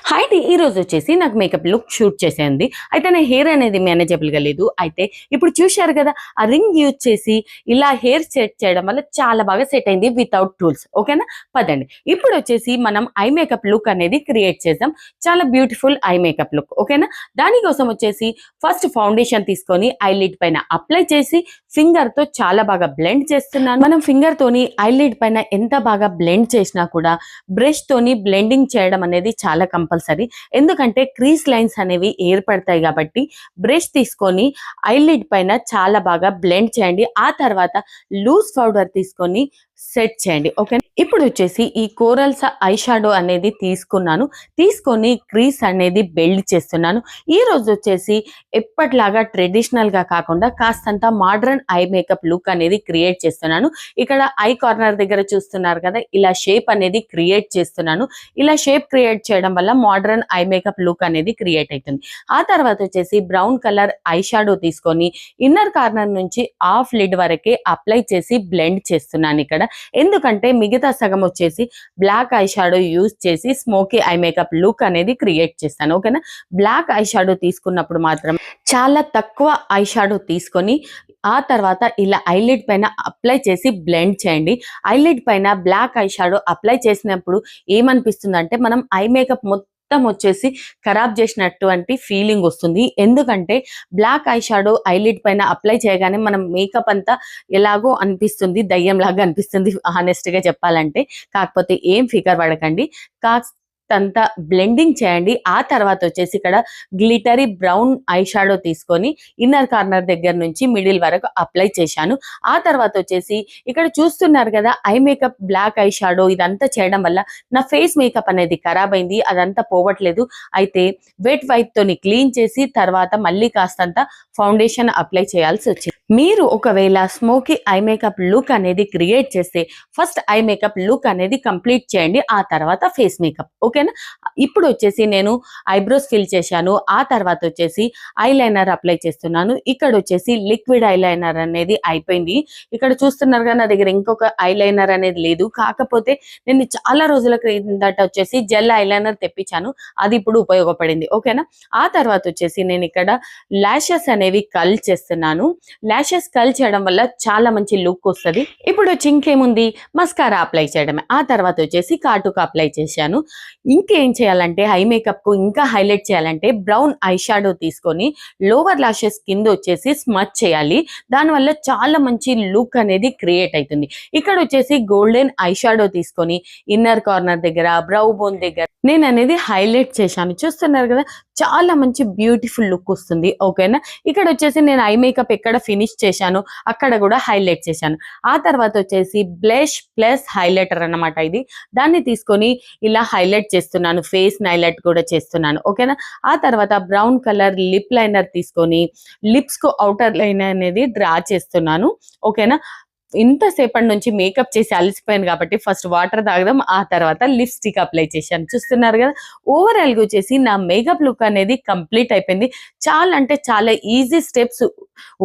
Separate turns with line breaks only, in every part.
Hi అండి. ఈ రోజు వచ్చేసి నాకు మేకప్ లుక్ షూట్ చేసేయండి. అయితే నా హెయిర్ అనేది మేనేజబుల్‌గా లేదు. అయితే ఇప్పుడు చూశారు కదా! ఆ రింగ్ యూజ్ చేసి ఇలా హెయిర్ సెట్ చేయడం వల్ల చాలా బాగా సెట్ అయింది వితౌట్ టూల్స్. ఓకేనా? పదండి. ఇప్పుడు వచ్చేసి మనం ఐ మేకప్ లుక్ అనేది క్రియేట్ చేద్దాం. చాలా బ్యూటిఫుల్ ఐ మేకప్ లుక్. ఓకేనా? దానికోసం వచ్చేసి ఫస్ట్ ఫౌండేషన్ తీసుకొని ఐలిడ్ పైన అప్లై చేసి ఫింగర్‌తో చాలా బాగా బ్లెండ్ చేస్తున్నాను. మనం ఫింగర్‌తోని ఐలిడ్ పైన ఎంత బాగా బ్లెండ్ చేసినా కూడా బ్రష్‌తోని బ్లెండింగ్ చేయడం అనేది చాలా కంపల్సరీ. ఎందుకంటే క్రీజ్ లైన్స్ అనేవి ఏర్పడతాయి కాబట్టి బ్రష్ తీసుకొని ఐలిడ్ పైన చాలా బాగా బ్లెండ్ చేయండి. ఆ తర్వాత లూజ్ పౌడర్ తీసుకొని సెట్ చేయండి. ఓకే. ఇప్పుడు వచ్చేసి ఈ కోరల్స్ ఐ షాడో అనేది తీసుకొని క్రీజ్ అనేది బిల్డ్ చేస్తున్నాను. ఈ రోజు వచ్చేసి ఎప్పటిలాగా ట్రెడిషనల్‌గా కాకుండా కాస్తంత మోడర్న్ ఐ మేకప్ లుక్ అనేది క్రియేట్ చేస్తున్నాను. ఇక్కడ ఐ కార్నర్ దగ్గర చూస్తున్నారు కదా! ఇలా షేప్ అనేది క్రియేట్ చేస్తున్నాను. ఇలా షేప్ క్రియేట్ చేయడం వల్ల మోడర్న్ ఐ మేకప్ లుక్ అనేది క్రియేట్ అవుతుంది. ఆ తర్వాత వచ్చేసి బ్రౌన్ కలర్ ఐ షాడో తీసుకొని ఇన్నర్ కార్నర్ నుంచి హాఫ్ లిడ్ వరకే అప్లై చేసి బ్లెండ్ చేస్తున్నాను ఇక్కడ. ఎందుకంటే మిగతా సగం వచ్చేసి బ్లాక్ ఐ షాడో యూజ్ చేసి స్మోకీ ఐ మేకప్ లుక్ అనేది క్రియేట్ చేస్తాను. ఓకేనా? బ్లాక్ ఐ షాడో తీసుకున్నప్పుడు మాత్రం చాలా తక్కువ ఐ షాడో తీసుకొని ఆ తర్వాత ఇలా ఐలిడ్ పైన అప్లై చేసి బ్లెండ్ చేయండి. ఐలిడ్ పైన బ్లాక్ ఐ షాడో అప్లై చేసినప్పుడు ఏమనిపిస్తుందంటే మనం ఐ మేకప్ మొత్తం వచ్చేసి ఖరాబ్ చేసినటువంటి ఫీలింగ్ వస్తుంది. ఎందుకంటే బ్లాక్ ఐ షాడో ఐలిడ్ పైన అప్లై చేయగానే మనం మేకప్ అంతా ఎలాగో అనిపిస్తుంది, దయ్యంలాగా అనిపిస్తుంది హానెస్ట్‌గా చెప్పాలంటే. కాకపోతే ఏం ఫికర్ పడకండి. అంతా బ్లెండింగ్ చేయండి. ఆ తర్వాత వచ్చేసి ఇక్కడ గ్లిటరీ బ్రౌన్ ఐ షాడో తీసుకొని ఇన్నర్ కార్నర్ దగ్గర నుంచి మిడిల్ వరకు అప్లై చేశాను. ఆ తర్వాత వచ్చేసి ఇక్కడ చూస్తున్నారు కదా! Eye makeup black eye shadow ఇదంతా చేయడం వల్ల నా ఫేస్ మేకప్ అనేది ఖరాబ్ అయింది. అదంతా పోవట్లేదు. అయితే వెట్ వైప్ తోని క్లీన్ చేసి తర్వాత మళ్ళీ కాస్తంత ఫౌండేషన్ అప్లై చేయాల్సి వచ్చింది. మీరు ఒకవేళ స్మోకీ ఐ మేకప్ లుక్ అనేది క్రియేట్ చేస్తే ఫస్ట్ ఐ మేకప్ లుక్ అనేది కంప్లీట్ చేయండి. ఆ తర్వాత ఫేస్ మేకప్. ఓకేనా? ఇప్పుడు వచ్చేసి నేను ఐబ్రోస్ ఫిల్ చేశాను. ఆ తర్వాత వచ్చేసి ఐలైనర్ అప్లై చేస్తున్నాను. ఇక్కడ వచ్చేసి లిక్విడ్ ఐలైనర్ అనేది అయిపోయింది. ఇక్కడ చూస్తున్నారుగా నా దగ్గర ఇంకొక ఐలైనర్ అనేది లేదు. కాకపోతే నేను చాలా రోజుల క్రిందట వచ్చేసి జెల్ ఐలైనర్ తెప్పించాను. అది ఇప్పుడు ఉపయోగపడింది. ఓకేనా? ఆ తర్వాత వచ్చేసి నేను ఇక్కడ లాషెస్ అనేవి కల్ చేస్తున్నాను. లాషెస్ కల్ చేయడం వల్ల చాలా మంచి లుక్ వస్తుంది. ఇప్పుడు వచ్చి ఇంకేముంది, మస్కారా అప్లై చేయడమే. ఆ తర్వాత వచ్చేసి కాటుక అప్లై చేశాను. ఇంకేం చేయాలంటే ఐ మేకప్ కు ఇంకా హైలైట్ చేయాలంటే బ్రౌన్ ఐ షాడో తీసుకొని లోవర్ లాషెస్ కింద వచ్చేసి స్మచ్ చేయాలి. దానివల్ల చాలా మంచి లుక్ అనేది క్రియేట్ అవుతుంది. ఇక్కడ వచ్చేసి గోల్డెన్ ఐ షాడో తీసుకొని ఇన్నర్ కార్నర్ దగ్గర బ్రౌ బోన్ దగ్గర నేను అనేది హైలైట్ చేశాను. చూస్తున్నారు కదా! చాలా మంచి బ్యూటిఫుల్ లుక్ వస్తుంది. ఓకేనా? ఇక్కడ వచ్చేసి నేను ఐ మేకప్ ఎక్కడ ఫినిష్ చేశాను అక్కడ కూడా హైలైట్ చేశాను. ఆ తర్వాత వచ్చేసి బ్లష్ ప్లస్ హైలైటర్ అన్నమాట ఇది. దాన్ని తీసుకొని ఇలా హైలైట్ చేస్తున్నాను. ఫేస్ హైలైట్ కూడా చేస్తున్నాను. ఓకేనా? ఆ తర్వాత బ్రౌన్ కలర్ లిప్ లైనర్ తీసుకొని లిప్స్ కు ఔటర్ లైన్ అనేది డ్రా చేస్తున్నాను. ఓకేనా? ఇంతసేపటి నుంచి మేకప్ చేసి అలసిపోయాను కాబట్టి ఫస్ట్ వాటర్ తాగడం, ఆ తర్వాత లిప్స్టిక్ అప్లై చేశాను. చూస్తున్నారు కదా! ఓవరాల్‌గా వచ్చేసి నా మేకప్ లుక్ అనేది కంప్లీట్ అయిపోయింది. చాలా అంటే చాలా ఈజీ స్టెప్స్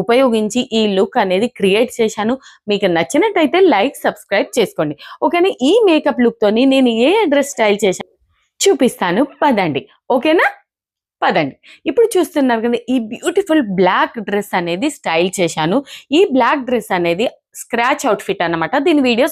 ఉపయోగించి ఈ లుక్ అనేది క్రియేట్ చేశాను. మీకు నచ్చినట్టయితే లైక్, సబ్స్క్రైబ్ చేసుకోండి. ఓకేనా? ఈ మేకప్ లుక్ తోని నేను ఏ డ్రెస్ స్టైల్ చేశాను చూపిస్తాను. పదండి. ఓకేనా? పదండి. ఇప్పుడు చూస్తున్నారు కదా! ఈ బ్యూటిఫుల్ బ్లాక్ డ్రెస్ అనేది స్టైల్ చేశాను. ఈ బ్లాక్ డ్రెస్ అనేది స్క్రాచ్ అవుట్‌ఫిట్ అన్నమాట. దీని వీడియోస్